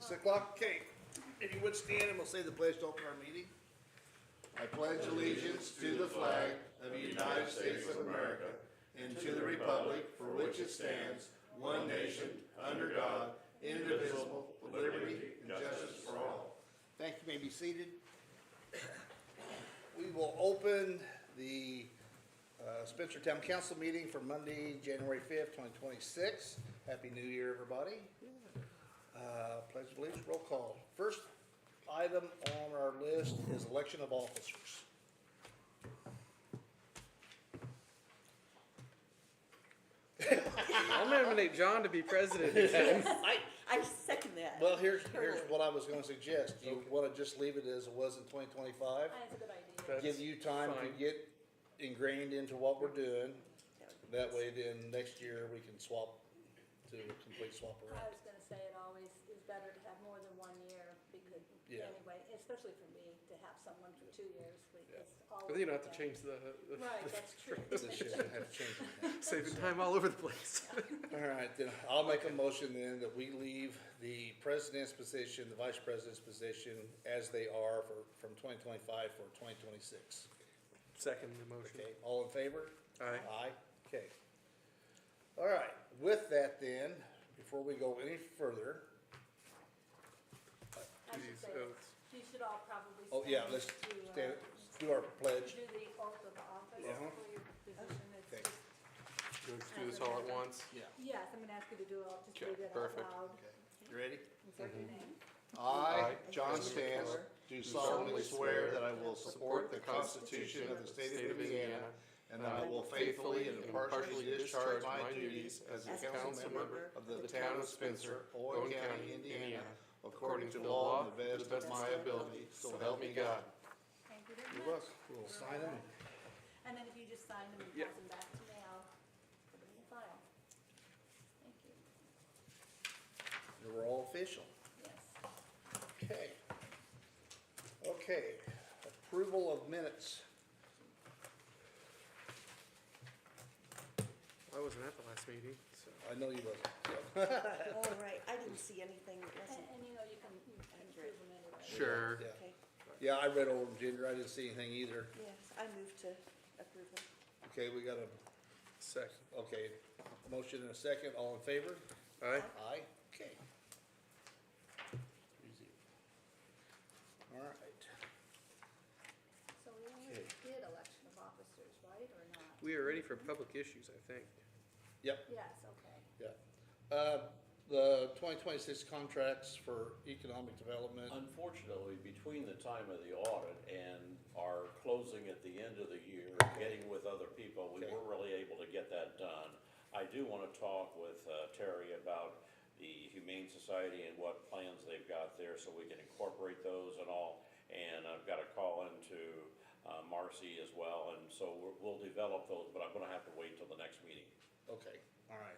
6 o'clock, okay. If you would stand and we'll say the pledge to open our meeting. I pledge allegiance to the flag of the United States of America and to the republic for which it stands, one nation, under God, indivisible, with liberty and justice for all. Thank you, you may be seated. We will open the Spencer Town Council meeting for Monday, January 5th, 2026. Happy New Year, everybody. Pledge of allegiance, roll call. First item on our list is election of officers. I'll nominate John to be president again. I second that. Well, here's what I was gonna suggest. Do you wanna just leave it as it was in 2025? That's a good idea. That's Give you time to fine. get ingrained into what we're doing. That way then next year we can swap to a complete swap I around. was gonna say it always is better to have more than 1 year because, Yeah. anyway, especially for me, to have someone for 2 years. It's always. But then you don't have to better. change the Right, that's true. This shit have to change it. saving time all over the place. All right, then I'll make a motion then that we leave the president's position, the vice president's position as they are from 2025 for 2026. Second the motion. Okay, all in favor? Aye. Aye, okay. All right, with that then, before we go any further, I should These say, oaths. you should all probably. oh yeah, stand let's to, stand, do our pledge. Do the oath of office Uh-huh. for your position. It's Okay. just, Do let's do this all at once. Yeah. yes, I'm gonna ask you to do it, I'll just Okay, read it out perfect. loud. Okay, you ready? Insert your name. I, I, John John Stans, do solemnly swear that I will support the Constitution of the State of Indiana, and that I will faithfully and impartially discharge my duties as a council member of the town of Spencer, Owen County, Indiana, according to law and the best of my ability, so help me God. Thank you very You're much. welcome. We'll sign them. And then if you just sign them and Yeah. pass them back to me, I'll put them in the file. Thank you. We're all official. Yes. Okay. Okay, approval of minutes. I wasn't at the last meeting, so. I know you wasn't. All right, I didn't see anything that wasn't, And you know, you can approve them anyway. Sure. Yeah. okay, Yeah, I read over them, Ginger. I didn't see anything either. yes, I move to approve them. Okay, we got a, Second. okay, motion and a second. All in favor? Aye. Aye. Okay. 3-0. All right. So we already did election of officers, right, or not? We are ready for public issues, I think. Yep, Yes, okay. yeah. The 2026 contracts for economic development. Unfortunately, between the time of the audit and our closing at the end of the year, getting with other people, we Okay. weren't really able to get that done. I do want to talk with Terry about the Humane Society and what plans they've got there so we can incorporate those and all. And I've got a call into Marcy as well, and so we'll develop those, but I'm going to have to wait till the next meeting. Okay, all right.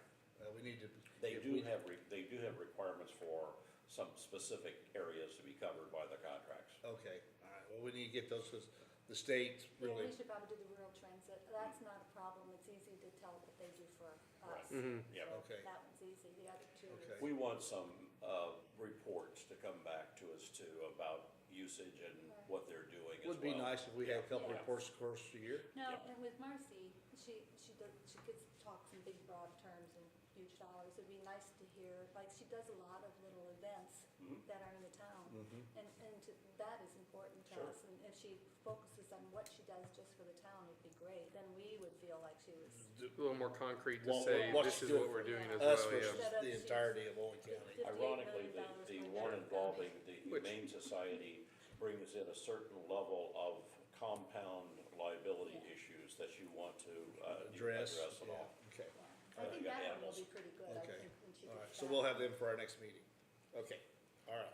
We need to. They if do we- have, they do have requirements for some specific areas to be covered by the contracts. Okay, all right. Well, we need to get those, because the state Yeah, really, we should probably do the rural transit. That's not a problem. It's easy to tell what they do for us. Mhm. Yep. So Okay. that one's easy. The other two Okay. is. We want some reports to come back to us too about usage and what they're doing as well. would be nice if we had a couple Yeah. reports, of course, a year. No, Yep. and with Marcy, she gets talks in big broad terms and huge dollars. It'd be nice to hear, like, she does a lot of little events Mhm. that are in the town. Mhm. And that is important to Sure. us. And if she focuses on what she does just for the town, it'd be great. Then we would feel like she was. A little more concrete to Well, say, what this she's is what doing we're doing as Us well, versus yeah. Instead of the she's- entirety of Owen County. $58 Ironically, million the from one America. involving the Which- Humane Society brings in a certain level of compound liability Yeah. issues that you want to Address, address at yeah, all. okay, I think got that one will animals. be pretty good. I okay. think when she All right, gets so back. we'll have them for our next meeting. Okay, all right.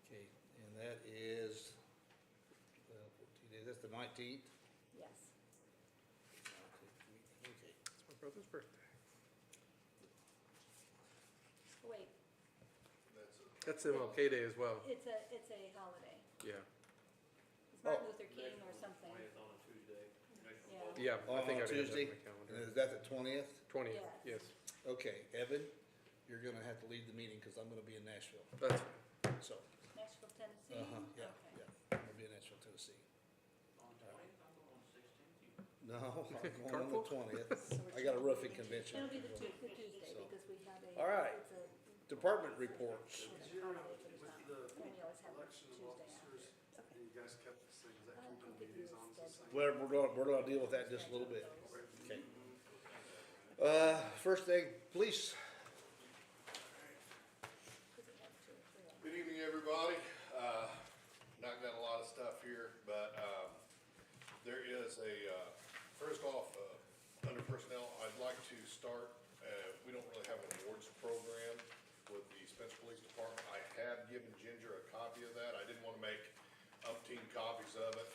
Okay, and that is, 14 days, that's the 19th? Yes. Okay, It's my brother's birthday. Wait, That's MLK Day as well, it's a holiday. yeah. It's Martin Oh. Luther King or something. Yeah. Yeah, I think on I have that Tuesday, on my and calendar. is that the 20th? 20th, Yes. yes. Okay, Evan, you're gonna have to lead the meeting, cause I'm gonna be in Nashville, That's, so, Nashville, Tennessee? yeah, Okay. yeah, I'm gonna be in Nashville, Tennessee. On 20th, I'm going on 16th. No, I'm going on the Carpool? 20th. So we're I got a changing roofing the convention. It'll be the Tuesday, So. because we have a. All right. it's a- Department reports. it's a Zero holiday for the with town. the And we always have election of Tuesday officers, after. and you guys kept this thing, is that I don't keeping think it is liaisons the same? Well, we're gonna deal with that in just a little bit. Okay. First thing, police. Because we have two or three of them. Good evening, everybody. Not got a lot of stuff here, but, there is first off, under personnel, I'd like to start, we don't really have an awards program with the Spencer Police Department. I have given Ginger a copy of that. I didn't wanna make umpteen copies of it,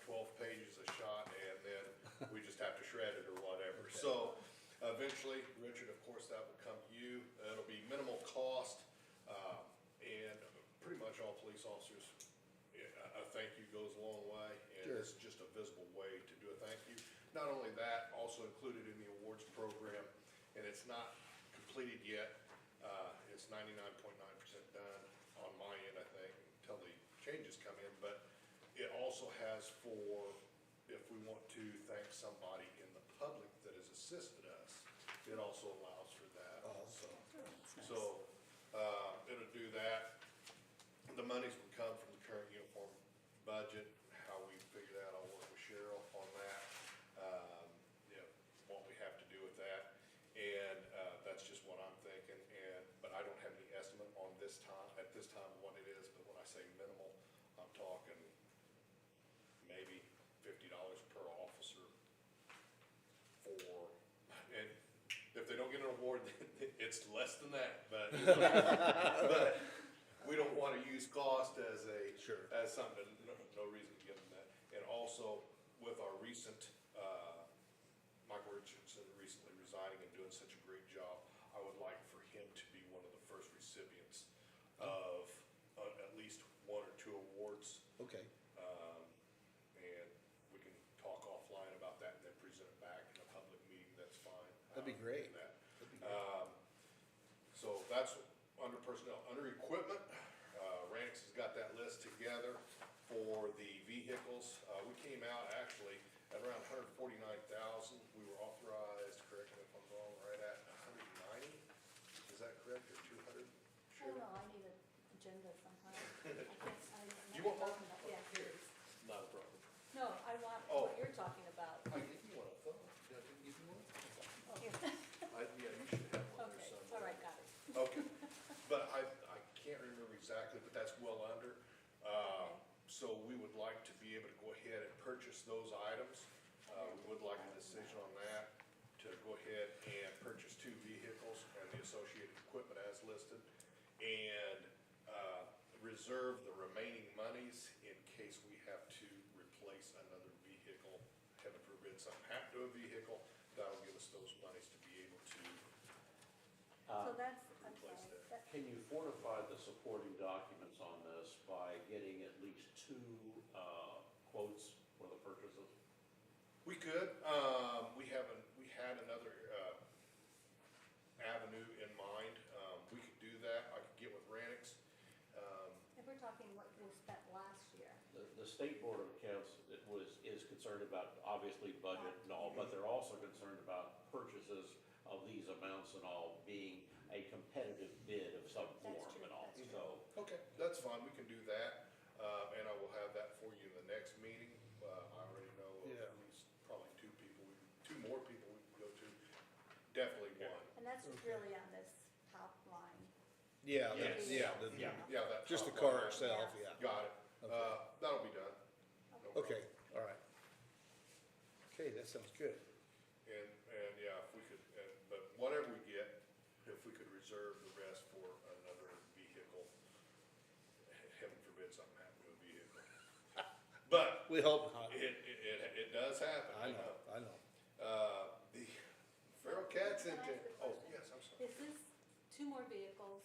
12 pages a shot, and then we just have to shred it or whatever. So, eventually, Richard, of course, that will come to you. It'll be minimal cost, and pretty much all police officers, a thank you goes a long way, and Sure. this is just a visible way to do a thank you. Not only that, also included in the awards program, and it's not completed yet, it's 99.9% done on my end, I think, until the changes come in, but it also has for, if we want to thank somebody in the public that has assisted us, it also allows for that also. So, it'll do that. The monies would come from the current uniform budget, how we figure that, I'll work with Cheryl on that. You know, what we have to do with that, and, that's just what I'm thinking, but I don't have any estimate on this time, at this time, what it is, but when I say minimal, I'm talking maybe $50 per officer for, and if they don't get an award, it's less than that, but, but we don't wanna use cost as Sure. as something, no reason to give them that. And also, with our recent, Michael Richardson recently resigning and doing such a great job, I would like for him to be one of the first recipients of, at least one or two awards. Okay, And we can talk offline about that and then present it back in a public meeting, that's fine. That'd be great. That. that'd be great. So that's under personnel. Under equipment, Ranix has got that list together for the vehicles. We came out actually at around 149,000. We were authorized, correct me if I'm wrong, right at 190? Is that correct, or 200? I don't know, I need an agenda sometime. I can't, I don't know You what want you're one? talking about. Yeah, please. Not a problem. No, I want Oh. what you're talking about. I give you one, I thought. Did I give you one? Oh, Yeah, you should have one there okay, somewhere. all right, got it. Okay, but I can't remember exactly, but that's well under. So we would like to be able to go ahead and purchase those items. We would like a decision on that, to go ahead and purchase 2 vehicles and the associated equipment as listed. And, reserve the remaining monies in case we have to replace another vehicle. Heaven forbid something happened to a vehicle, that'll give us those monies to be able to So that's, I'm replace sorry, that. that, Can you fortify the supporting documents on this by getting at least 2 quotes for the purchases? We could, we had another, avenue in mind, we could do that, I could get with Ranix. if we're talking what we spent last year, The State Board of Accounts is concerned about, obviously, budget and all, but they're also concerned about purchases of these amounts and all being a competitive bid of some That's form true, and all, that's so. Okay, that's fine, we can do that, and I will have that for you in the next meeting. I already know of Yeah. at least probably 2 more people we can go to, definitely Okay. one. and that's really on this top line. Yeah, Yes. Yeah, that. just the top car line. itself, yeah. Got it, Okay. that'll be done. No Okay, all right. Okay, that sounds good. And yeah, if we could, but whatever we get, if we could reserve the rest for another vehicle, heaven forbid something happened to a vehicle. But We hope not. it does happen, I know, I know. The feral cats Can I into, ask a oh, question? yes, I'm sorry. Is this 2 more vehicles,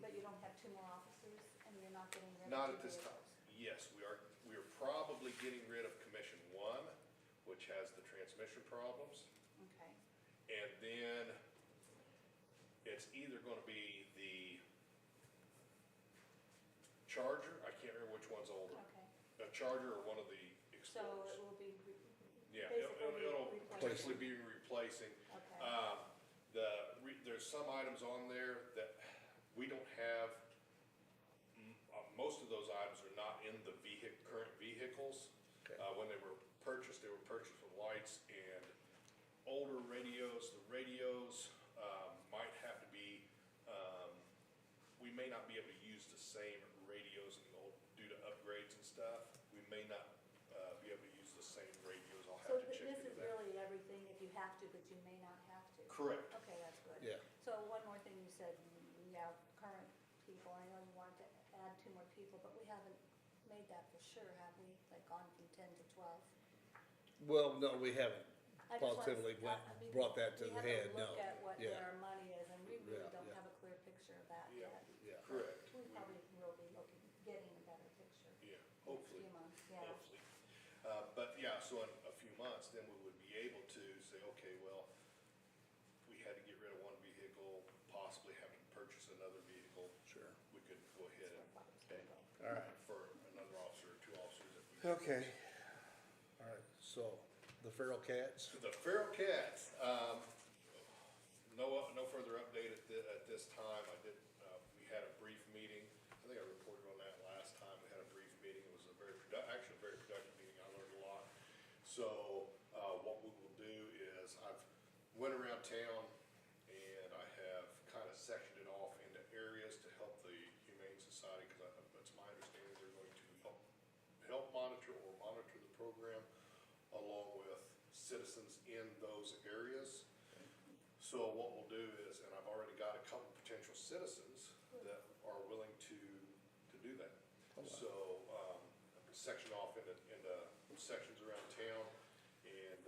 but you don't have 2 more officers, and you're not getting rid of 2 Not vehicles? at this time. Yes, we are probably getting rid of Commission 1, which has the transmission problems. Okay, And then, it's either gonna be the Charger, I can't remember which one's older, Okay, a Charger or one of the so Explorers. it will be, Yeah, basically it'll replacing. potentially be replacing. okay, There's some items on there that we don't have. Most of those items are not in the current vehicles. Okay. When they were purchased with lights and older radios. The radios, might have to be, we may not be able to use the same radios due to upgrades and stuff. We may not, be able to use the same radios. I'll so have to check this into is that. really everything if you have to, but you may not have to. Correct. Okay, that's good. Yeah. So one more thing you said, yeah, current people, I know you want to add 2 more people, but we haven't made that for sure, have we? Like gone from 10 to 12? Well, no, we haven't I just want- positively I mean, brought that to we the have head, no. look at what Yeah. our money is, and we really Yeah, don't yeah. have a clear picture of that Yeah. yet. Yeah. Correct. We probably will be getting a better picture. Yeah, in a hopefully. few months, yeah. Hopefully. But yeah, so in a few months, then we would be able to say, okay, well, we had to get rid of one vehicle, possibly have to purchase another vehicle. Sure. We could go ahead and Okay. All right. for another officer or 2 officers if we. Okay. All right, so the feral cats, The feral cats, no further update at this time. We had a brief meeting. I think I reported on that last time. We had a brief meeting. It was a actually a very productive meeting. I learned a lot. So, what we will do is I've went around town and I have kind of sectioned it off into areas to help the Humane Society, because it's my understanding they're going to help monitor the program along with citizens in those areas. So what we'll do is, and I've already got a couple potential citizens that are willing to do that. Oh, wow. So, section off into sections around town, and,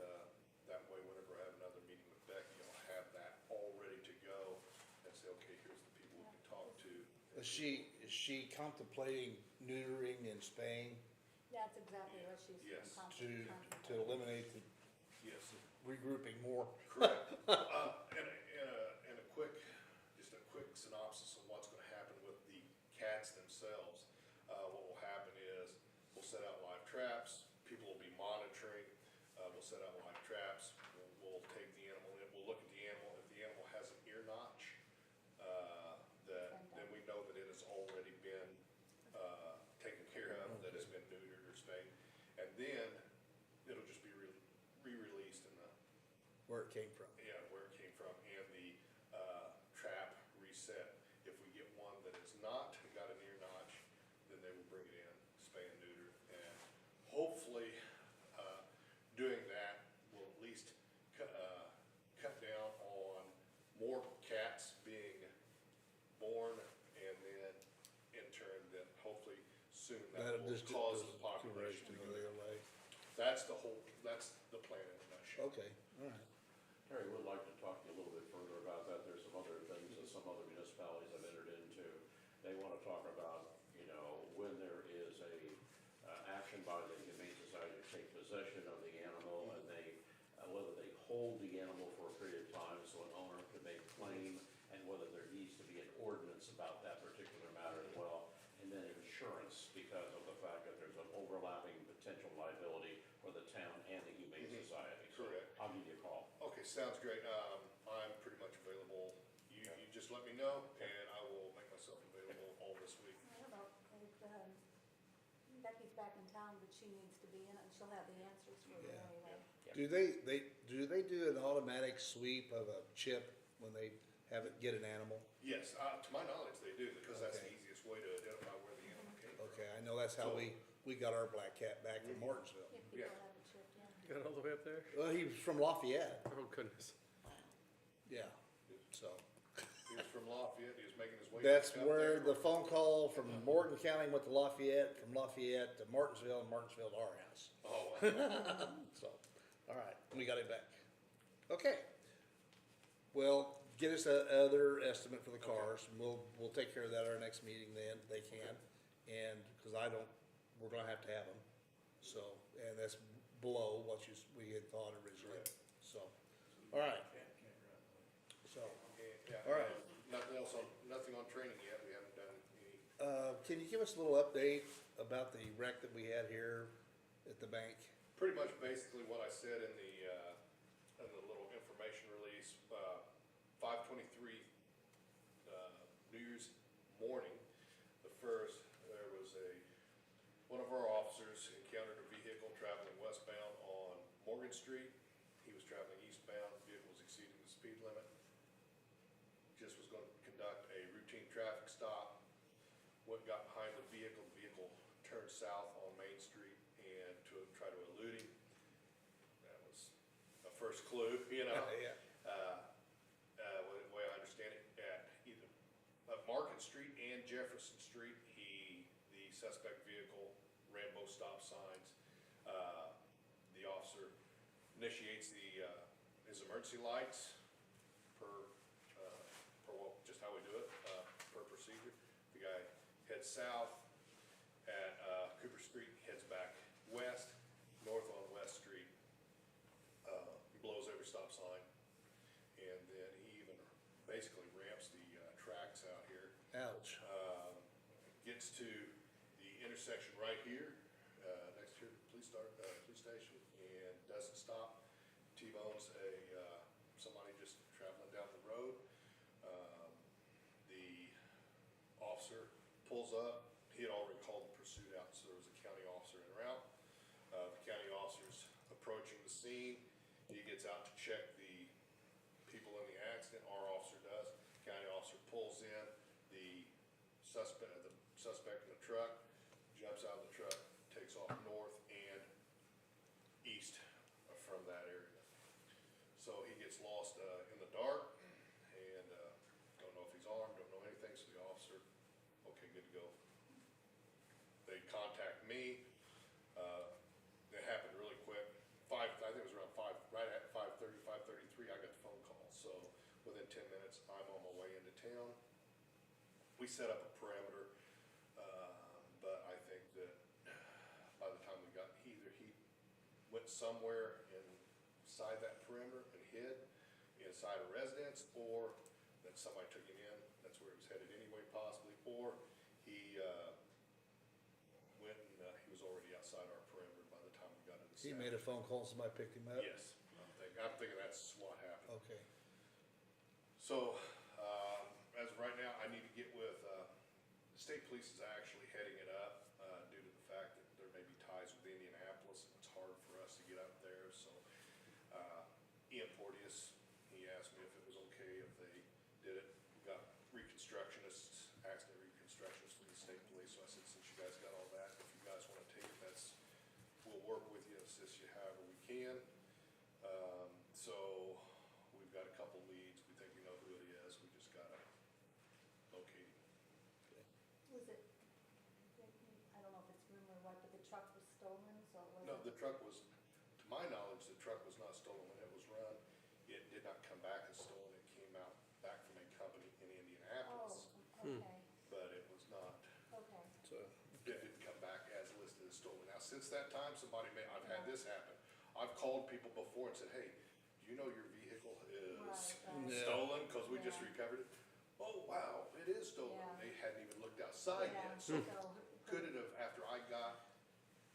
that way whenever I have another meeting with Becky, I'll have that all ready to go and say, okay, here's the people we can talk to. is she contemplating neutering and spaying That's exactly what she's Yes. to contemplating. eliminate the Yes. regrouping more? Correct. And a quick, just a quick synopsis of what's gonna happen with the cats themselves. What will happen is, we'll set out live traps, people will be monitoring, we'll set out live traps, we'll take the animal in, we'll look at the animal, if the animal has an ear notch, then we know that it has already been, taken care of, that it's been neutered or spayed. And then, it'll just be re-released in the, Where it came from? yeah, where it came from, and the, trap reset. If we get one that is not got an ear notch, then they will bring it in, spay and neuter, and hopefully, doing that will at least cut down on more cats being born, and then in turn, then hopefully soon that That'll will just cause does the population to go go the down. other way. That's the plan in a nutshell. Okay, all right. Terry would like to talk to you a little bit further about that. There's some other things that some other municipalities have entered into. They want to talk about, when there is action by the Humane Society to take possession of the animal, and whether they hold the animal for a period of time so an owner can make a claim, and whether there needs to be an ordinance about that particular matter as well. And then insurance, because of the fact that there's an overlapping potential liability for the town and the Humane Mhm. Society. So Correct. I'll give you a call. Okay, sounds great. I'm pretty much available. You just let me know, and I will make myself available all this week. I don't know, Becky's back in town, but she needs to be in it, and she'll have the answers for you Yeah. anyway. Do they do an automatic sweep of a chip when they have it, get an animal? Yes, to my knowledge, they do, because that's the Okay. easiest way to identify where the animal came from. Okay, I know that's how we got our black cat back from Martinsville. If people Yeah. have it chipped in. Got all the way up there? Well, he was from Lafayette, Oh, goodness. yeah, so. He was from Lafayette, he was making his way. That's back up where there. the phone call from Morgan County went to Lafayette, from Lafayette to Martinsville, and Martinsville to our house. Oh, wow. So, all right, we got it back. Okay. Well, get us other estimate for the cars, and we'll take care of that at our next meeting then, they can. And, cause we're gonna have to have them, so, and that's below what we had thought originally, so, all right. So, Yeah, all right. Can you give us a little update about the wreck that we had here at the bank? Pretty much basically what I said in the little information release, 5:23, New Year's morning, there was one of our officers encountered a vehicle traveling westbound on Morgan Street. He was traveling eastbound, the vehicle was exceeding the speed limit. Just was gonna conduct a routine traffic stop. Got behind the vehicle turned south on Main Street and to try to elude him. That was a first clue, you know. Yeah. The way I understand it, at Market Street and Jefferson Street, the suspect vehicle ran both stop signs. The officer initiates his emergency lights per just how we do it, per procedure. The guy heads south at Cooper Street, heads back west, north on West Street. He blows every stop sign, and then he even basically ramps the tracks out here. Ouch. Gets to the intersection right here, next to the police station, and doesn't stop. T-bones somebody just traveling down the road. The officer pulls up. He had already called the pursuit out, so there was a county officer en route. The county officer's approaching the scene. He gets out to check the people in the accident. Our officer does. County officer pulls in. The suspect in the truck jumps out of the truck, takes off north and east from that area. So he gets lost in the dark, and don't know if he's armed, don't know anything. So the officer, okay, good to go. They contact me. It happened really quick. I think it was around 5, right at 5:30, 5:33, I got the phone call. So within 10 minutes, I'm on my way into town. We set up a perimeter, but I think that by the time we got, either he went somewhere inside that perimeter and hid inside a residence, or that somebody took him in, that's where he was headed anyway possibly, or he went and he was already outside our perimeter by the time we got into. He made a phone call and somebody picked him up? Yes, I'm thinking that's what happened. Okay. So, as of right now, I need to get with, the state police is actually heading it up, due to the fact that there may be ties with Indianapolis, and it's hard for us to get up there, so, Ian Porteous, he asked me if it was okay if they did it. We got reconstructionists, accident reconstructionists from the state police, so I said, since you guys got all that, if you guys wanna take it, we'll work with you, assist you however we can. So, we've got a couple leads, we think we know who it is, we just gotta locate him. Was it, I don't know if it's rumor or what, but the truck was stolen, so it wasn't? No, the truck was, to my knowledge, the truck was not stolen when it was run. It did not come back as stolen, it came out back from a company in Oh, Indianapolis, okay, but it was not, okay. So, it didn't come back as listed as stolen. Now, since that time, I've had this happen. I've called people before and said, hey, do you know your vehicle is Right. Yeah. stolen? Cause we just Yeah. recovered it. Oh, wow, it is stolen. Yeah. They hadn't even looked outside Yeah, yet, so so- could it have, after I got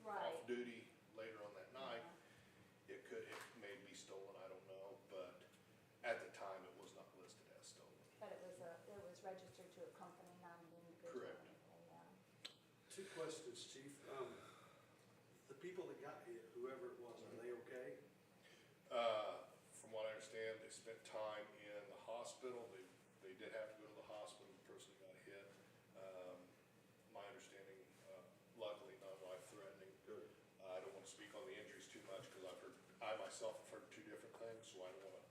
Right. off duty later on that night, it may be stolen, I don't know, but at the time, it was not listed as stolen. But it was registered to a company, not an individual. Correct. Yeah. Two questions, chief. The people that got hit, whoever it was, are they okay? From what I understand, they spent time in the hospital, they did have to go to the hospital, the person got hit. My understanding, luckily non-life threatening. Good. I don't wanna speak on the injuries too much, cause I myself have heard two different things, so I don't wanna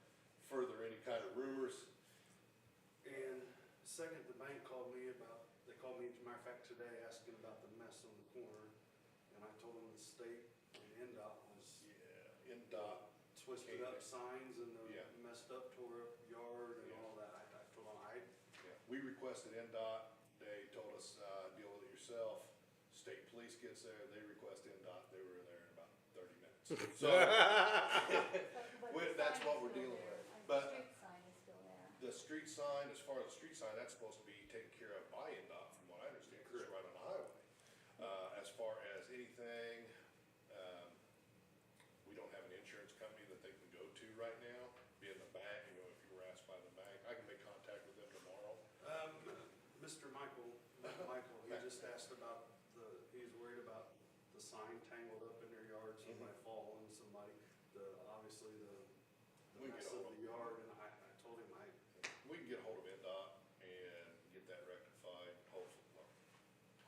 further any kind of rumors. And second, the bank called me they called me, as a matter of fact, today, asking about the mess on the corner. And I told them the state and NDOT was Yeah, NDOT, twisted up signs and Yeah. messed up, tore up yard and Yeah. all that. I told them, yeah, we requested NDOT, they told us, deal with it yourself. State police gets there, they request NDOT, they were there in about 30 minutes. So, But the that's sign what is we're still dealing there. with. The But- street sign is still there. the street sign, as far as the street sign, that's supposed to be taken care of by NDOT, from what I understand, 'cause it's right on anything. We don't have an insurance company that they can go to right now, being the bank, you know, if you were asked by the bank. I can make contact with them tomorrow. Mr. Michael, he just asked about he's worried about the sign tangled up in their yard, somebody falling, somebody, obviously the We can mess get of all the yard, and I told him We can get hold of NDOT and get that rectified, hopefully. Well,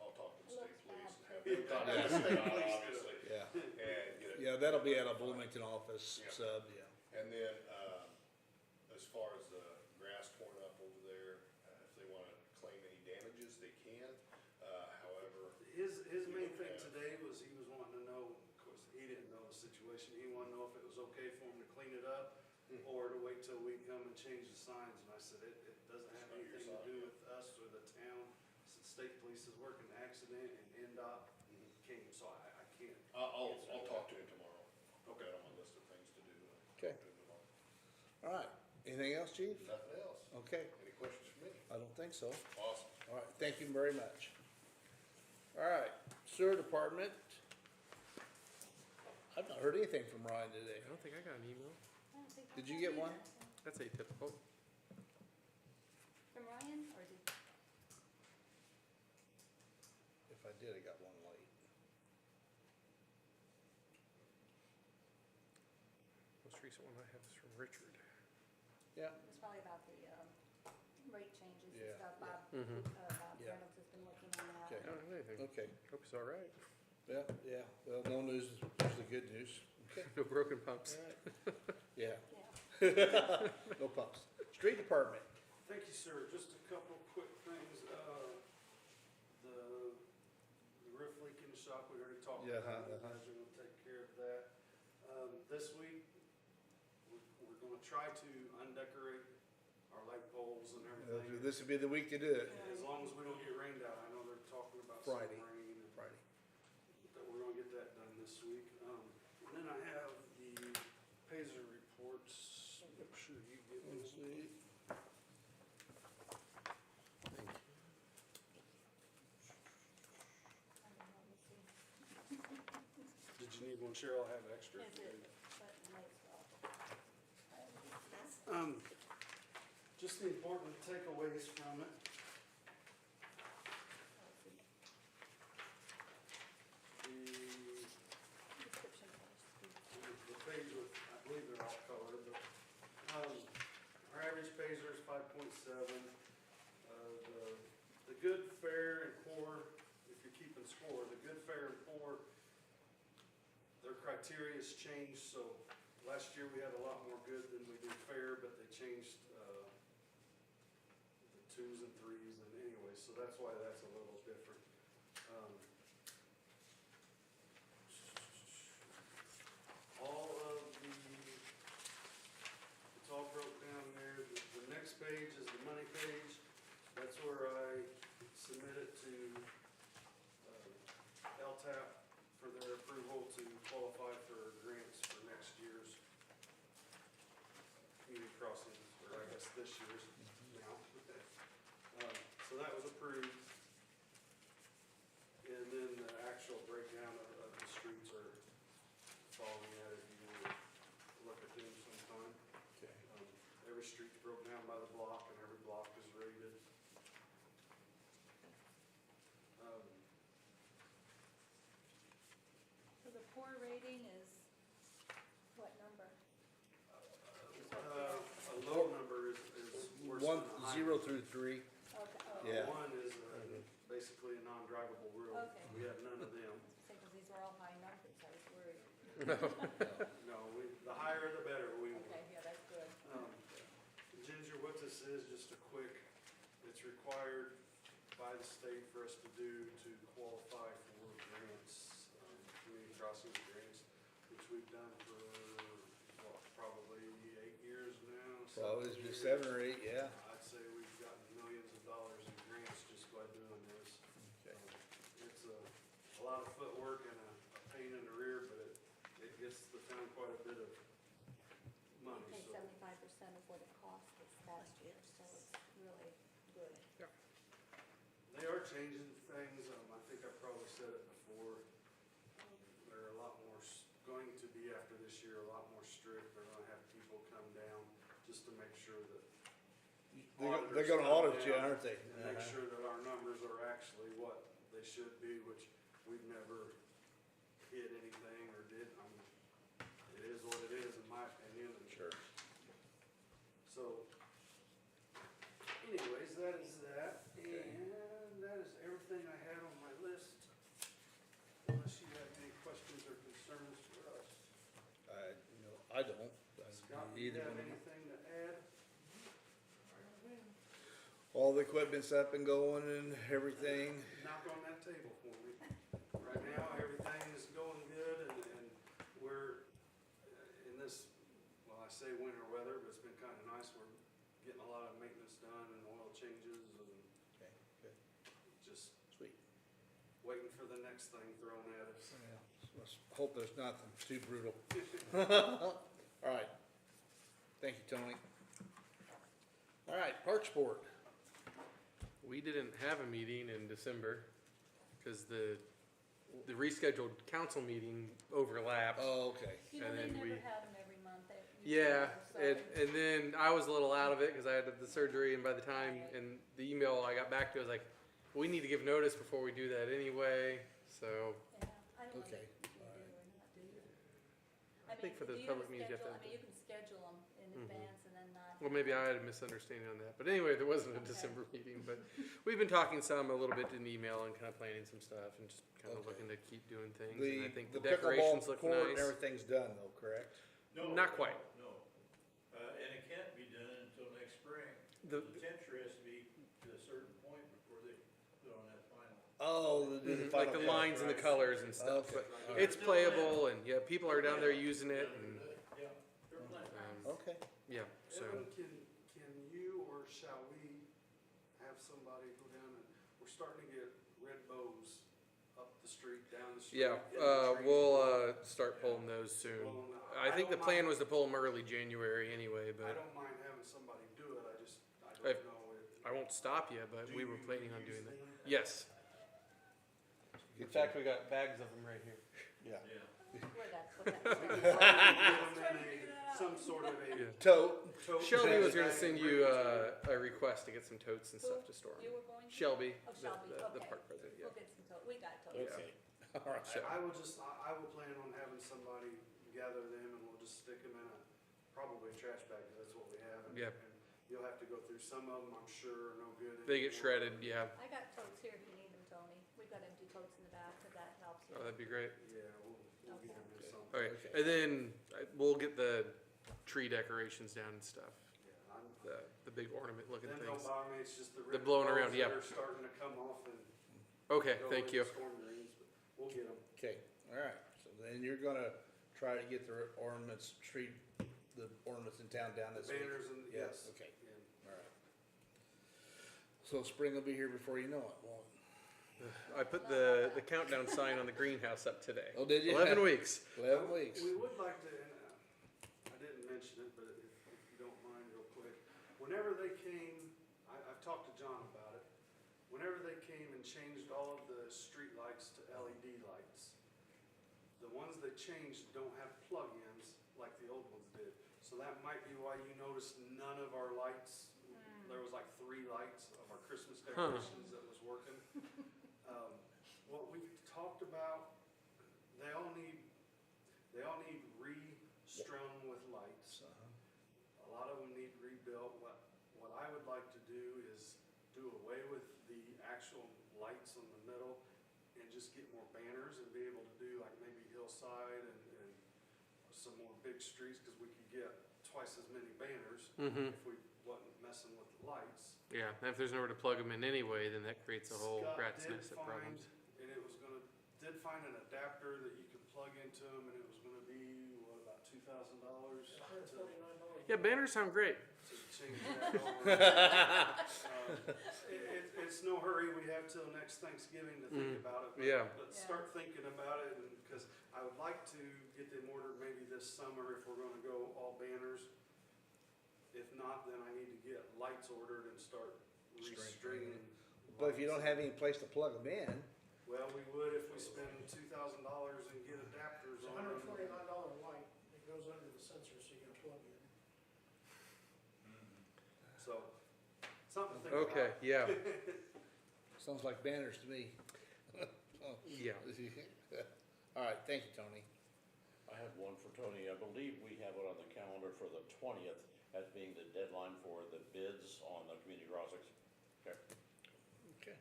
I'll talk to the state Looks police and have bad. them contact NDOT, obviously, Yeah, and get it. yeah, that'll be at a Bloomington office Yeah. sub, yeah. And then, as far as the grass torn up over there, if they wanna claim any damages, they can. However, his main thing Yeah. today was he was wanting to know, of course, he didn't know the situation, he wanted to know if it was okay for him to clean it up or to wait till we come and change the signs, and I said, it doesn't have It's not your anything to sign, do yeah. with us or the town. I said, state police is working accident and NDOT came, so I can't. I'll answer talk that. to him tomorrow. I've got on my list of things to do. Okay. Talk to him tomorrow. All right, anything else, chief? Nothing else? Okay, Any questions for me? I don't think so. Awesome. All right, thank you very much. All right, sewer department. I've not heard anything from Ryan today. I don't think I got an email. I don't think I Did you have get either. one? That's atypical. From Ryan, or did, If I did, I got one late. Most recent one I have is from Richard. Yeah, it was probably about the, rate changes Yeah, and stuff, yeah. Bob, Mhm. Bob Yeah. Reynolds has been working on that. Okay. I don't have anything. okay, Hope he's all right. yeah, yeah, well, no news is usually good news. Okay, No broken pumps. all right. Yeah, Yeah. no pumps. Street department, Thank you, sir. Just a couple quick things. The roof leak in the shop, we already talked Yeah, about. uh-huh. You guys are gonna take care of that. This week, we're gonna try to undecorate our light poles and everything. this would be the week to do it, As long as we don't get rained out. I know they're talking about some Friday. rain. and Friday. that we're gonna get that done this week. And then I have the Pazer reports. Make sure you get Let's those. see. I don't know, let's see. Did you need one, Cheryl? I have extra. Is it, but might as well. Just the important takeaways from it. The Description first. the page with, I believe they're all colored, but, our average Pazer is 5.7. The good, fair, and poor, if you're keeping score, the good, fair, and poor, their criteria has changed, so last year we had a lot more good than we did fair, but they changed, the 2s and 3s, and anyway, so that's why that's a little different. All of it's all broke down there. The next page is the money page. That's where I submit it to LTAP for their approval to qualify for grants for next year's community crossings, or I guess this year's now. So that was approved. And then the actual breakdown of the streets are following that if you want to look at them sometime. Okay. Every street's broken down by the block and every block is rated. So the poor rating is what number? A low number is worse than a high. 0 through 3. Okay, oh, Yeah. One is basically a non-drivable road. Okay. We have none of them. because these were all high numbers, I was worried. No, the higher the better we want. Okay, yeah, that's good. Ginger, what this is, just a quick, it's required by the state for us to do to qualify for grants, community crossings grants, which we've done for, what, probably 8 years now? So it's 7 just 7 or 8, yeah. I'd say we've gotten millions of dollars in grants just by doing this. Okay. It's a lot of footwork and a pain in the rear, but it gets the town quite a bit of money, We paid so. 75% of what it cost this past year, so it's really good. They are changing things, I think I probably said it before. just to make sure that. They're gonna auditors audit you, come down aren't they? And make sure that our numbers are actually what they should be, which we've never hit anything or did, I mean, it is what it is in my opinion. And Sure. so, anyways, that is that, and that is everything I had on my list. Unless you have any questions or concerns for us. No, I don't. Scott, do you Either have one. anything to add? All the equipment's up and going and everything. Knock on that table for me. Right now, everything is going good and we're in this, well, I say winter weather, but it's been kinda nice. We're getting a lot of maintenance done and oil changes and Okay, good, just sweet. waiting for the next thing thrown at us. Yeah, let's hope there's nothing too brutal. All right. Thank you, Tony. All right, Parks Board. We didn't have a meeting in December because the rescheduled council meeting overlapped. Oh, okay. You know, And they then never we- have them every month. They usually Yeah, have and, something. and then I was a little out of it because I had the surgery, and by the time, and the email I got back to, I was like, we need to give notice before we do that anyway, so, Yeah, I don't know Okay. if you do or not, do you? I think for the do you public have a meetings you have to schedule? have I mean, you can schedule them in Mhm. advance and then not. well, maybe I had a misunderstanding on that. But anyway, there wasn't a Okay. December meeting, but we've been talking some, a little bit in email and kind of planning some stuff and just kind of Okay. looking to keep doing things. And I think the pickleball decorations look court and nice. everything's done though, correct? No. Not quite. No, and it can't be done until next spring. The- The temperature has to be to a certain point before they put on that final. Oh, the Mhm, final like the cut. lines and the colors and stuff, Okay. but All right. it's playable and yeah, people are down there using it and, Yeah, they're playing. Okay. yeah, so. Evan, can you or shall we have somebody go down and, we're starting to get red bows up the street, down the street. Yeah, in the trees. we'll, start pulling those soon. Well, I think the don't plan mind- was to pull them early January anyway, I but don't mind having somebody do it, I If- don't know if. I won't stop you, but Do we were you planning on use doing that. them? Yes. In fact, we got bags of them right here. Yeah. Yeah. Where that's, what that's. We could probably get them in some sort of a Yeah. Tote. tote. Shelby was bag gonna send you, bring it to a request to get some totes and stuff to store You 'em. were going to? Shelby, Oh, the, Shelby, the okay. park president, yeah. We'll get some we got totes. Okay. All right. So- I will just, I will plan on having somebody gather them and we'll just stick them in probably a trash bag, 'cause that's what we have. And- Yep. and You'll have to go through some of them, I'm sure, are no good. They get anymore. shredded, yeah. I got totes here if you need them, Tony. We've got empty totes in the back, if that helps you. Oh, that'd be great. Yeah, we'll get them in some. Okay, Okay. and then we'll get the tree decorations down and stuff, Yeah, I'm, the big ornament looking them things. don't bother me, it's just the The red blowing balls around, that yeah. are starting to come off and Okay, go thank into you. storm drains, but we'll get them. Okay, all right. So then you're gonna try to get the ornaments, the ornaments in town down this week? Banners and, yes. Okay, And all right. So spring will be here before you know it, won't it? I put the countdown sign on the greenhouse up today. Oh, did you? 11 weeks. 11 weeks. We would like to, and I didn't mention it, but if you don't mind real quick, whenever they came, I've talked to John about it. Whenever they came and changed all of the street lights to LED lights, the ones they changed don't have plug-ins like the old ones did. So that might be why you noticed none of our lights, there was like 3 lights of our Christmas decorations that was working. What we talked about, they all need re-strung with lights. A lot of them need rebuilt. What I would like to do is do away with the actual lights on the middle and just get more banners and be able to do like maybe Hillside and some more big streets, cause we could get twice as many banners Mm-hmm. if we wasn't messing with the lights. Yeah, and if there's nowhere to plug them in anyway, then that creates a whole Scott rat's did nest of find- problems. And it was did find an adapter that you could plug into them, and it was gonna be, what, about $2,000? Yeah, banners sound great. To change that over. It's no hurry, we have till next Thanksgiving to think about it. But yeah. Let's Yeah. start thinking about it, and, because I would like to get them ordered maybe this summer if we're gonna go all banners. If not, then I need to get lights ordered and start restringing. But if you don't lights. have any place to plug them in, Well, we would if we spend $2,000 and get adapters It's a on them. $149 light, it goes under the sensor so you can plug in. Something to think about. Okay, yeah, Sounds like banners to me. yeah. All right, thank you, Tony. I have one for Tony. I believe we have it on the calendar for the 20th as being the deadline for the bids on the community crossings. Okay. Okay.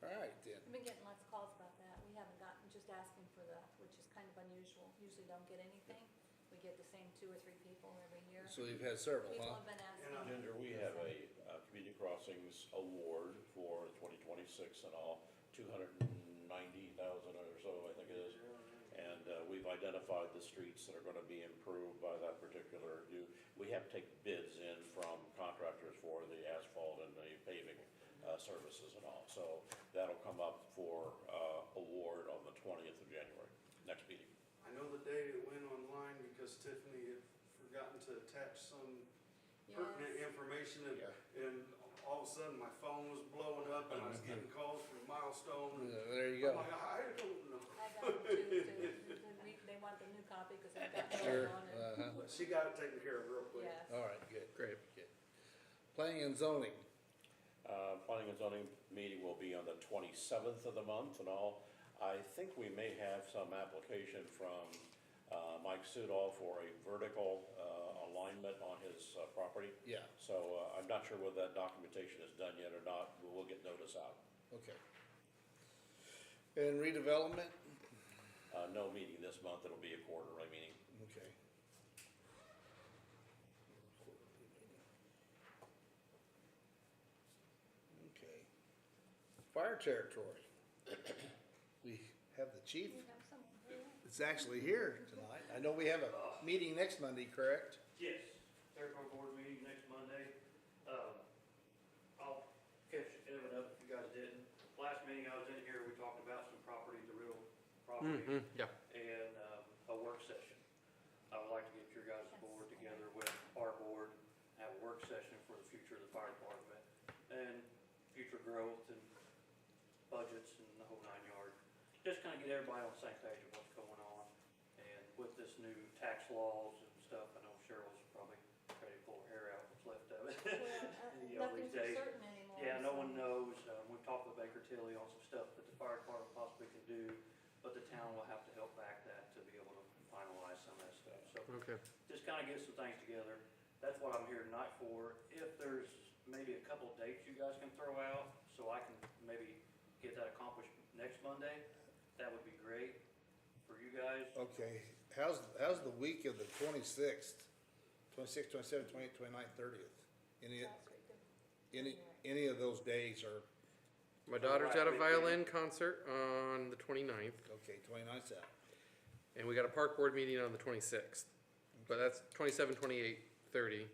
All right, then. I've been getting lots of calls about that. We haven't gotten, just asking for that, which is kind of unusual. Usually don't get anything. We get the same 2 or 3 people every year. So you've had several, People huh? have been asking. Ginger, we have a community crossings award for 2026 and all, 290,000 or so, I think it is. And we've identified the streets that are gonna be improved by that particular, we have to take bids in from contractors for the asphalt and the paving services and all. So that'll come up for award on the 20th of January, next meeting. I know the day it went online because Tiffany had forgotten to attach some pertinent Yes. information Yeah. and all of a sudden my phone was blowing up and I was getting calls from Milestone. And There you I'm go. like, I don't know. I got them too. They want the new copy because they've got the Sure. old one. and- Uh-huh. But she got it taken care of real quick. Yes. All right, good. Great. Good. Planning and zoning. Planning and zoning meeting will be on the 27th of the month and all. I think we may have some application from Mike Sudol for a vertical alignment on his property. Yeah, So I'm not sure whether that documentation is done yet or not, but we'll get notice out. okay. And redevelopment? No meeting this month, it'll be a quarterly meeting. Okay. Okay. Fire territory. We have the chief. We have someone here. It's actually here tonight. I know we have a meeting next Monday, correct? Yes, territory board meeting next Monday. I'll catch Evan up if you guys didn't. Last meeting I was in here, we talked about some property, the real property, Yeah, and a work session. I would like to get your guys' board together with our board, have a work session for the future of the fire department, and future growth and budgets and the whole 9 yards. Just kind of get everybody on the same page of what's going on. And with this new tax laws and stuff, I know Cheryl's probably ready to pull her hair out what's left of it. Well, You know, nothing's these days. for certain anymore. Yeah, no so- one knows. We've talked with Baker Tilly on some stuff that the fire department possibly can do, but the town will have to help back that to be able to finalize some of that stuff. So okay. just kind of get some things together. That's what I'm here tonight for. If there's maybe a couple dates you guys can throw out, so I can maybe get that accomplished next Monday, that would be great for you guys. Okay. How's the week of the 26th? 26th, 27th, 28th, 29th, 30th? That's pretty good. Any of those days are, My daughter's at a violin concert on the 29th, okay, 29th's out. and we got a park board meeting on the 26th. But that's 27, 28, 30.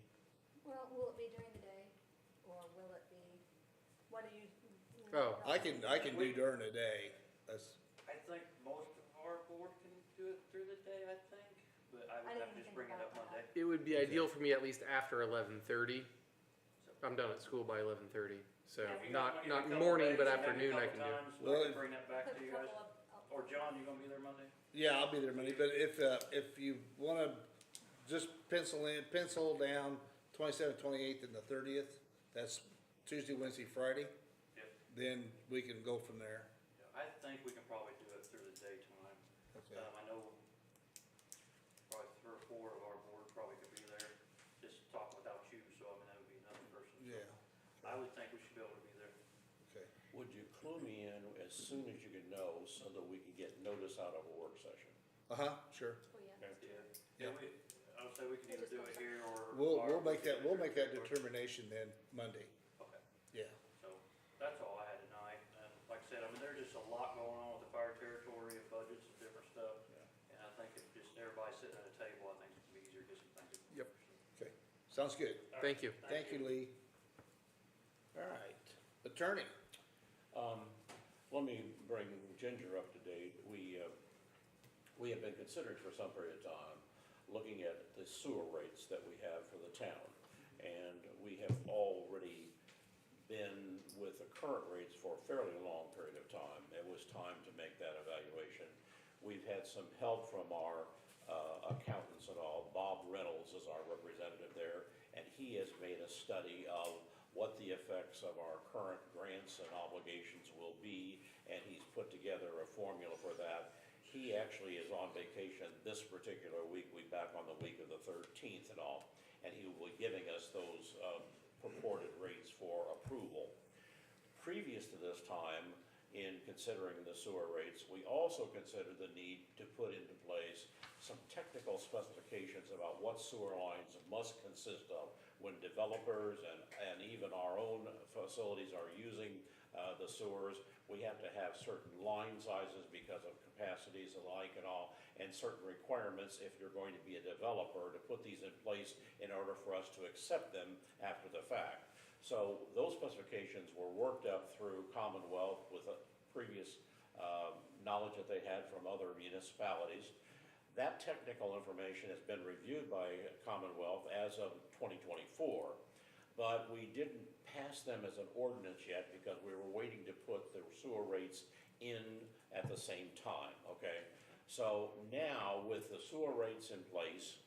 Well, will it be during the day, or will it be, what do you? Oh, I can do during the day. That's, I think most of our board can do it through the day, I think, but I I would didn't have to just think bring it about up that. Monday. It would be ideal for me at least after 11:30. I'm done at school by 11:30, so If you not guys wanna give me a couple morning, but days, maybe afternoon a I couple can do. times, Well, I can bring that back Put to a you guys. couple of, Or John, you gonna be there Monday? yeah, I'll be there Monday, but if you wanna just pencil down 27th, 28th, and the 30th, that's Tuesday, Wednesday, Friday, Yep. then we can go from there. Yeah, I think we can probably do it through the daytime. Okay. I know probably 3 or 4 of our board probably could be there, just talking without you, so I mean, that would be another person. So Yeah, I would think we should be able to be there. okay. Would you clue me in as soon as you can know so that we can get notice out of a work session? Uh-huh, sure. oh yeah. Yeah. Yeah, I would say we can either do it here or. We'll or make we can that, we'll do it make that here. determination then Monday, Okay. yeah. So that's all I had tonight. And like I said, I mean, there's just a lot going on with the fire territory and budgets and different stuff. And I think if just everybody sitting at a table, I think it'd be easier to get some things. Yep. Okay, sounds good. All right. Thank you. Thank you, Lee. All right, attorney. Let me bring Ginger up to date. We have been considering for some period of time, looking at the sewer rates that we have for the town. And we have already been with the current rates for a fairly long period of time. It was time to make that evaluation. We've had some help from our accountants and all. Bob Reynolds is our representative there, and he has made a study of what the effects of our current grants and obligations will be, and he's put together a formula for that. He actually is on vacation this particular week, we back on the week of the 13th and all, and he will be giving us those purported rates for approval. Previous to this time, in considering the sewer rates, we also considered the need to put into place some technical specifications about what sewer lines must consist of when developers and even our own facilities are using the sewers. We have to have certain line sizes because of capacities alike and all, and certain requirements if you're going to be a developer to put these in place in order for us to accept them after the fact. So those specifications were worked up through Commonwealth with a previous knowledge that they had from other municipalities. That technical information has been reviewed by Commonwealth as of 2024, but we didn't pass them as an ordinance yet because we were waiting to put the sewer rates in at the same time, okay? So now with the sewer rates in place,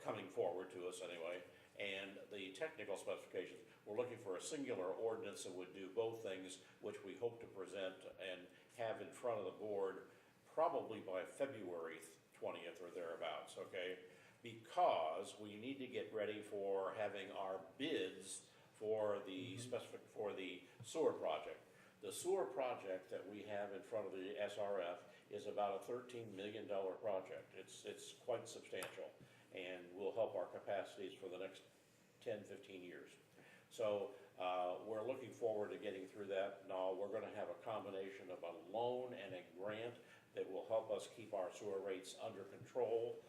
coming forward to us anyway, and the technical specifications, we're looking for a singular ordinance that would do both things, which we hope to present and have in front of the board probably by February 20th or thereabouts, okay? Because we need to get ready for having our bids for the for the sewer project. The sewer project that we have in front of the SRF is about a $13 million project. It's quite substantial and will help our capacities for the next 10, 15 years. So we're looking forward to getting through that. Now we're gonna have a combination of a loan and a grant that will help us keep our sewer rates under control,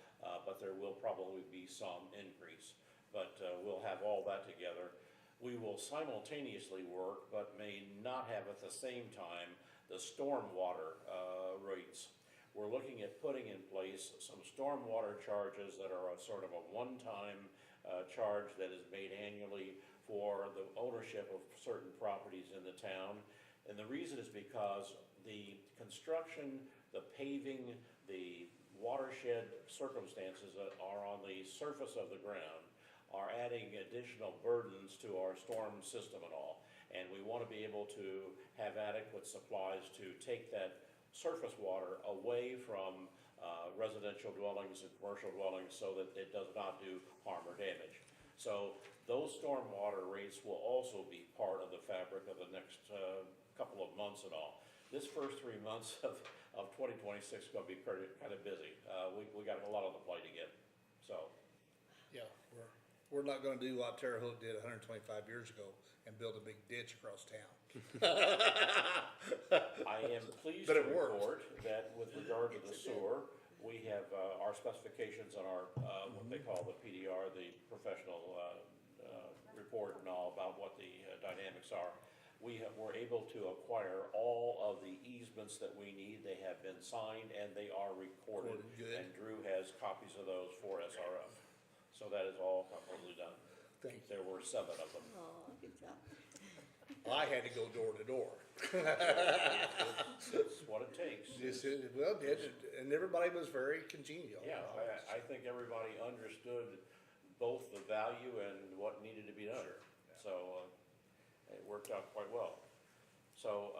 but there will probably be some increase. But we'll have all that together. We will simultaneously work, but may not have at the same time, the stormwater rates. We're looking at putting in place some stormwater charges that are a sort of a one-time charge that is made annually for the ownership of certain properties in the town. And the reason is because the construction, the paving, the watershed circumstances that are on the surface of the ground are adding additional burdens to our storm system and all. And we want to be able to have adequate supplies to take that surface water away from residential dwellings and commercial dwellings so that it does not do harm or damage. So those stormwater rates will also be part of the fabric of the next couple of months and all. This first 3 months of 2026 is going to be kind of busy. We got a lot on the plate again, so. Yeah, we're not gonna do what Terre Haute did 125 years ago and build a big ditch across town. I am pleased But to it worked. report that with regard to the sewer, we have our specifications on our, what they call the PDR, the professional report and all about what the dynamics are. We're able to acquire all of the easements that we need. They have been signed and they are recorded. Good. And Drew has copies of those for SRF. So that is all completely done. Thank There were 7 of them. Oh, good job. I had to go door to door. That's what it takes. And everybody was very congenial. Yeah, I think everybody understood both the value and what needed to be done. So it worked out quite well. So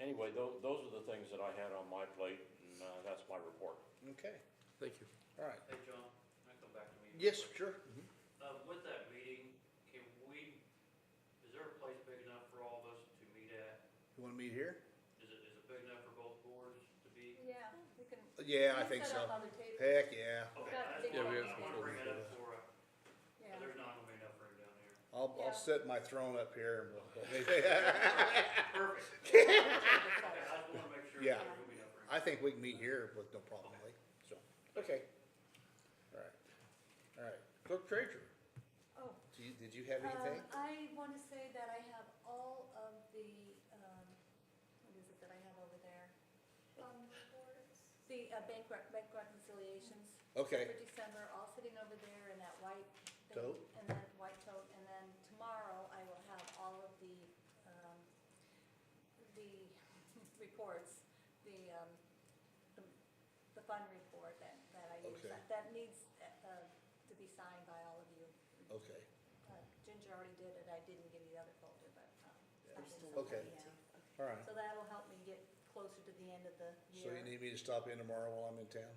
anyway, those are the things that I had on my plate, and that's my report. Okay, Thank you. all right. Hey, John, can I come back to me? Yes, sure. With that meeting, is there a place big enough for all of us to meet at? You wanna meet here? Is it big enough for both boards to be? Yeah, we can. Yeah, I we can think set so. up other tables. Heck, yeah. Okay, Got I big just Yeah, we wanna, have I some wanna bring it up tables. for, Yeah. there's not gonna be enough room down here. I'll Yeah. set my throne up here and we'll. Perfect. Okay, I just wanna make sure Yeah. there's gonna be enough room. I think we can meet here with no problem, Lee. So, okay. All right. All right. Clerk treasurer, Oh. did you have anything? I want to say that I have all of the, what is it that I have over there? The bank reconciliations. Okay. For December, all sitting over there in that white thing. Tote? And then white tote, and then tomorrow I will have all of the reports, the fund report that I use. Okay. That needs to be signed by all of you. Okay. Ginger already did it, I didn't get the other the end of the So year. you need me to stop in tomorrow while I'm in town?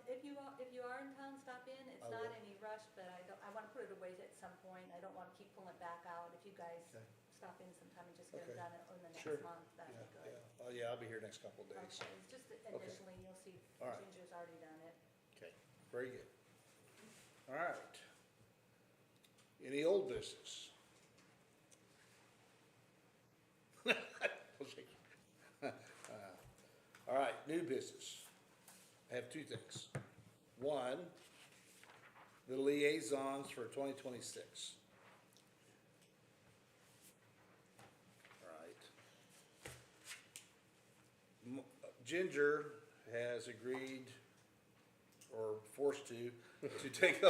If you are in town, stop in. It's I not will. any rush, but I wanna put it away at some point. I don't wanna keep pulling it back out. If you guys Okay. stop in sometime and just get Okay. it done in the Sure. next month, that'd Yeah, be good. yeah. Oh, yeah, I'll be here next couple of days. Okay, it's just that initially, you'll see All right. Ginger's already done it. Okay, very good. All right. Any old business? All right, new business. I have two things. One, the liaisons for 2026. All right. Ginger has agreed, or forced to take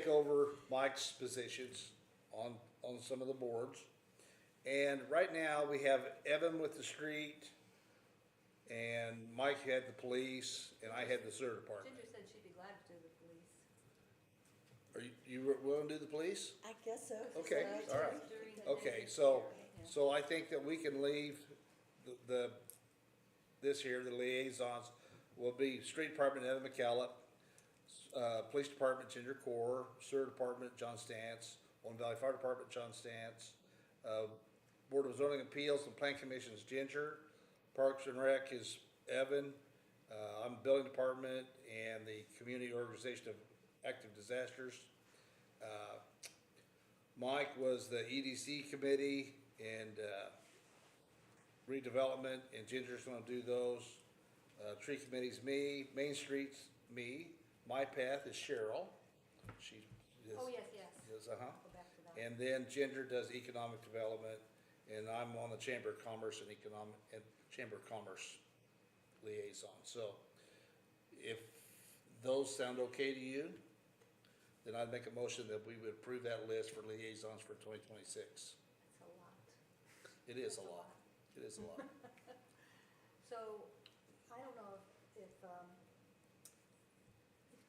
over Mike's positions on some of the boards. And right now, we have Evan with the street, and Mike had the police, and I had the sewer department. Ginger said she'd be glad to do the police. Are you willing to do the police? I guess so. Okay, So I all told right. her. During the Okay, next so, year, so I think that we can leave this here, the liaisons, will be street department, Evan McCallum, police department, Ginger Core, sewer department, John Stantz, One Valley Fire Department, John Stantz, Board of Zoning Appeals and Plan Commission is Ginger, Parks and Rec is Evan, I'm building department and the Community Organization of Active Disasters. Mike was the EDC committee and, redevelopment, and Ginger's gonna do those. Tree committee's me, Main Street's me, My Path is Cheryl, she is. Oh, yes, Is, uh-huh. go back to that. And then Ginger does economic development, and I'm on the Chamber of Commerce and Chamber of Commerce liaison. So if those sound okay to you, then I'd make a motion that we would approve that list for liaisons for 2026. It's a lot. It is a lot. It is a lot. So, I don't know if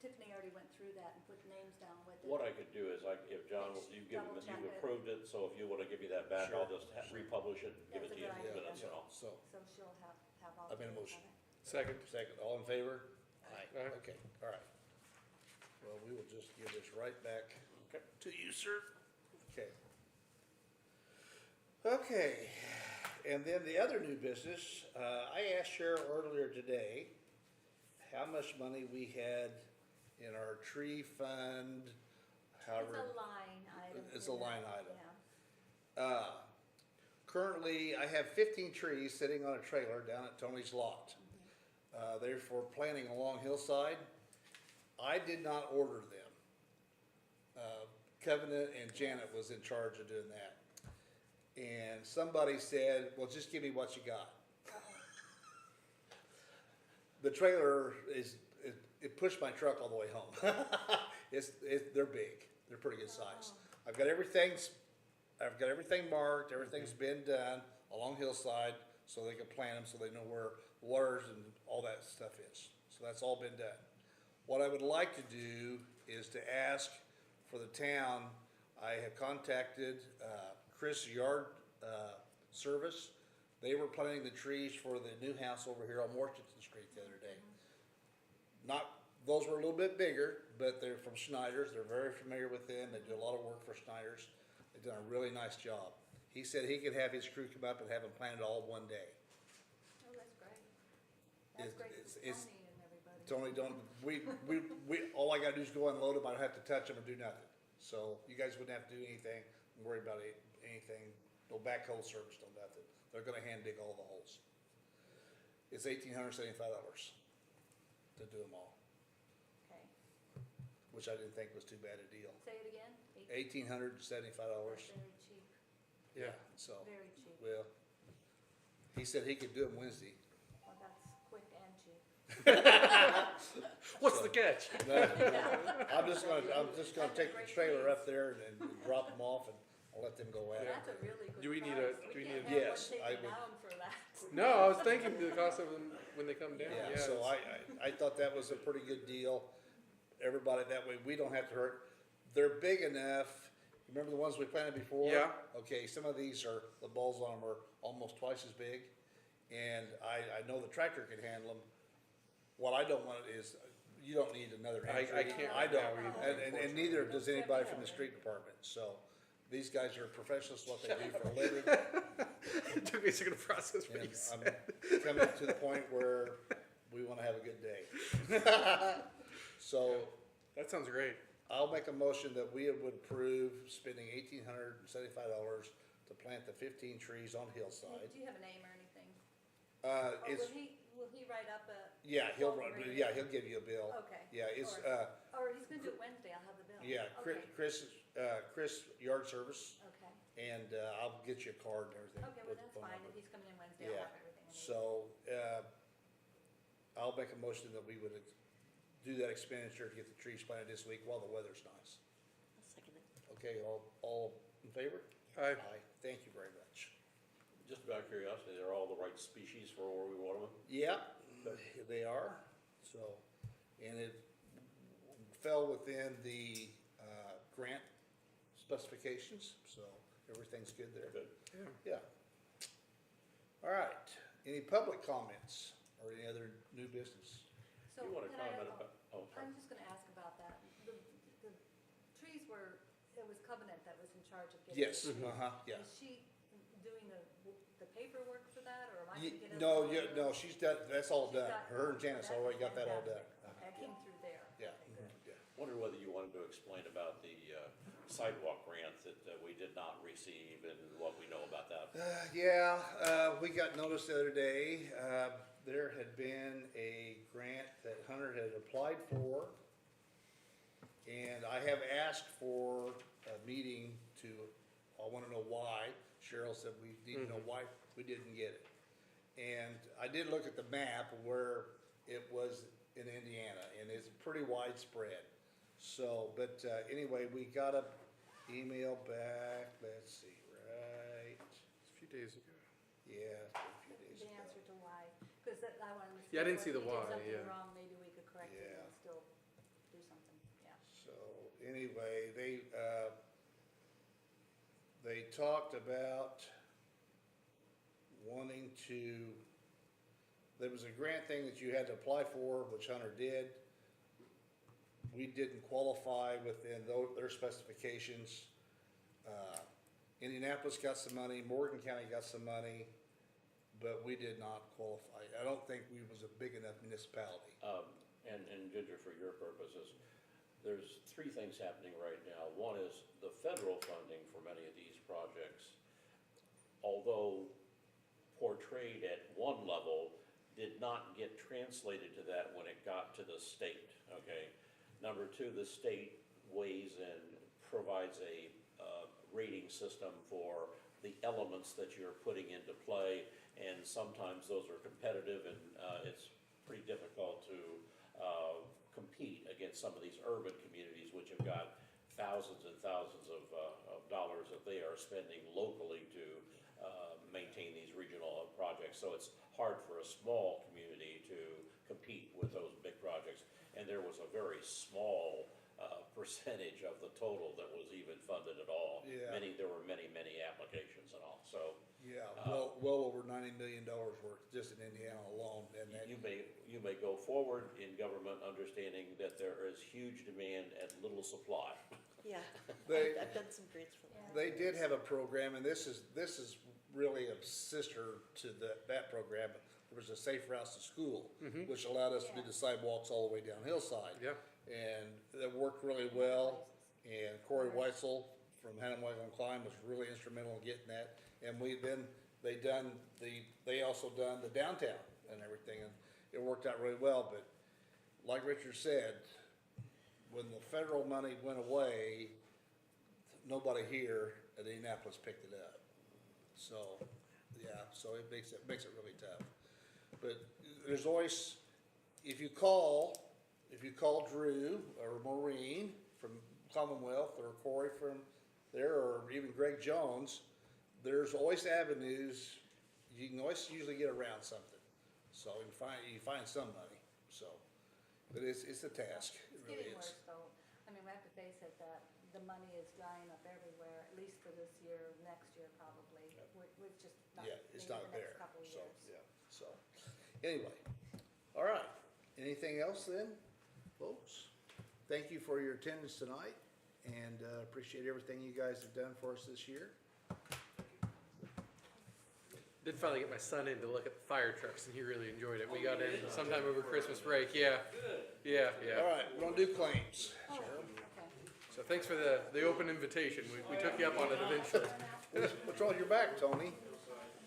Tiffany already went through that and put names down with it. What I could do is, if John, you've Double check you've it. approved it, so if you wanna give me that back, I'll just republish it, and give That's it to you a in good minutes idea. and all. So, So she'll have all. I made a the motion. on it. Second. second, all in favor? Aye. Okay, all right. Well, we will just give this right back Okay. to you, sir. Okay. Okay, and then the other new business, I asked Cheryl earlier today how much money we had in our tree fund, It's however. a line item. It's a in line there, item. Yeah. Currently, I have 15 trees sitting on a trailer down at Tony's lot. They're for planting along hillside. I did not order them. Covenant and Janet was in charge of doing that. And somebody said, well, just give me what you got. The trailer it pushed my truck all the way home. They're big. They're pretty good size. I've got everything marked, everything's been done along hillside, so they can plant them, so they know where waters and all that stuff is. So that's all been done. What I would like to do is to ask for the town, I have contacted, Chris Yard, Service. They were planting the trees for the new house over here on Washington Street the other day. Those were a little bit bigger, but they're from Schneider's. They're very familiar with them. They do a lot of work for Schneider's. They've done a really nice job. He said he could have his crew come up and have them planted all one day. Oh, that's great. That's great for it's- Tony and everybody. Tony, all I gotta do is go unload them. I don't have to touch them and do nothing. So you guys wouldn't have to do anything, worry about anything, no backhoe service, no nothing. They're gonna hand dig all the holes. It's $1,875 to do them all, Okay. which I didn't think was too bad a deal. Say it again? $1,875. That's very cheap, Yeah. So, very cheap. well, he said he could do them Wednesday. Well, that's quick and cheap. What's the catch? I'm just gonna take the trailer up there and drop them off and I'll let them go at it. That's a really good Do we need price. do we need can't have Yes, one I taken would- down for that. No, I was thinking the cost of them when they come down. Yeah, Yeah. so it's- I thought that was a pretty good deal. Everybody, that way we don't have to hurt. They're big enough. Remember the ones we planted before? Yeah. Okay, some of these the balls on them are almost twice as big. and I know the tractor can handle them. What I don't want is, you don't need another entry. I can't I right don't, now either, and neither does anybody from the street department, so these guys are professionals, what they do for a living. It took me a second to process what And you said. I'm coming to the point where we wanna have a good day. So, That sounds great. I'll make a motion that we would approve spending $1,875 to plant the 15 trees on Hillside. Do you have a name or anything? Or It's, will he write up a? yeah, he'll give you a bill. Okay. Yeah, it's, Or he's gonna do it Wednesday, I'll have the bill. yeah, Okay. Chris Yard Service, Okay, and, I'll get you a card and everything. okay, well, with the that's phone fine, number. if he's coming in Wednesday, I'll Yeah, have everything I need. so, I'll make a motion that we would do that expenditure to get the trees planted this week while the weather's nice. I'll second it. Okay, all in favor? Aye. Thank you very much. Just about curiosity, they're all the right species for where we want them? Yeah, they are, so, and it fell within the, grant specifications, so everything's good there. Good. Yeah. Yeah. All right, any public comments or any other new business? So You wanna can I- comment about, I'm just gonna ask about that. The trees were, it was Covenant that was in charge of getting. Yes, the trees. yeah. Is she doing the paperwork for that, or am I gonna get it? No, she's done, that's all She's done. got- Her and Janice that's already got that all done. fantastic. Okay, I came through there. Yeah. Okay, good. Yeah. wonder whether you wanted to explain about the sidewalk grant that we did not receive and what we know about that. We got notice the other day, there had been a grant that Hunter had applied for. And I have asked for a meeting to, I wanna know why. Cheryl said we need to know why we didn't get it. And I did look at the map where it was in Indiana, and it's pretty widespread. So, but, anyway, we got a email back, let's see, right, A few days ago. yeah, a few days The ago. answer to why, because I wanted to. Yeah, I didn't see the If we why, did something yeah. wrong, maybe we could correct it Yeah. and still do something, yeah. So, anyway, they talked about wanting to, there was a grant thing that you had to apply for, which Hunter did. We didn't qualify within their specifications. Indianapolis got some money, Morgan County got some money, but we did not qualify. I don't think we was a big enough municipality. And Ginger, for your purposes, there's three things happening right now. One is the federal funding for many of these projects, although portrayed at one level, did not get translated to that when it got to the state, okay? Number two, the state weighs and provides a rating system for the elements that you're putting into play, and sometimes those are competitive, and it's pretty difficult to compete against some of these urban communities, which have got thousands and thousands of dollars that they are spending locally to maintain these regional projects. So it's hard for a small community to compete with those big projects. And there was a very small percentage of the total that was even funded at all. Yeah. There were many applications and all, so. Yeah, well over $90 million worth just in Indiana alone, and that, You may go forward in government understanding that there is huge demand and little supply. Yeah, They- I've done some grants for that. they did have a program, and this is really a sister to that program. There was a Safe Routes to School, which allowed us to do the sidewalks all the way down Hillside. Yeah. And that worked really well, and Corey Weitzel from Hannah Klein was really instrumental in getting that. And they also done the downtown and everything, and it worked out really well, but like Richard said, when the federal money went away, nobody here at Indianapolis picked it up. So, yeah, so it makes it really tough. But there's always, if you call Drew or Maureen from Commonwealth or Corey from there, or even Greg Jones, there's always avenues, you can always usually get around something. So you find some money, so, but it's a task, it It's really getting is. worse though. I mean, we have to face it that the money is drying up everywhere, at least for this year, next year probably. We're just not, Yeah, maybe it's the not next there, couple of so, years. yeah. Anyway, all right. Anything else then, folks? Thank you for your attendance tonight, and appreciate everything you guys have done for us this year. Did finally get my son in to look at the fire trucks, and he really enjoyed it. We got in sometime over Christmas break. Yeah, yeah, yeah. All right, we're gonna do claims. Oh, Cheryl, okay. So thanks for the open invitation. We took you up on it eventually. what's wrong with your back, Tony?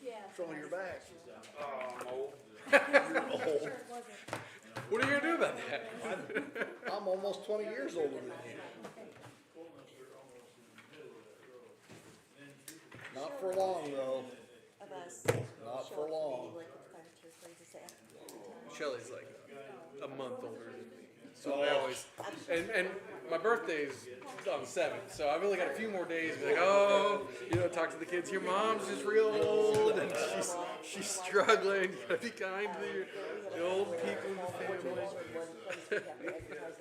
Yeah. What's wrong with your back? I'm old. You're old. Sure it wasn't. What are you gonna do about that? I'm almost 20 years older than you. Not for long, though. Of us. Not show for up to long. the Lincoln Fire Territory to say, Shelly's like a month older than me. So I always, and my birthday's on the 7th, so I've only got a few more days. Be like, oh, talk to the kids. Your mom's just real old, and she's struggling. You gotta be kind to the old people in the family. one place we have to advertise that.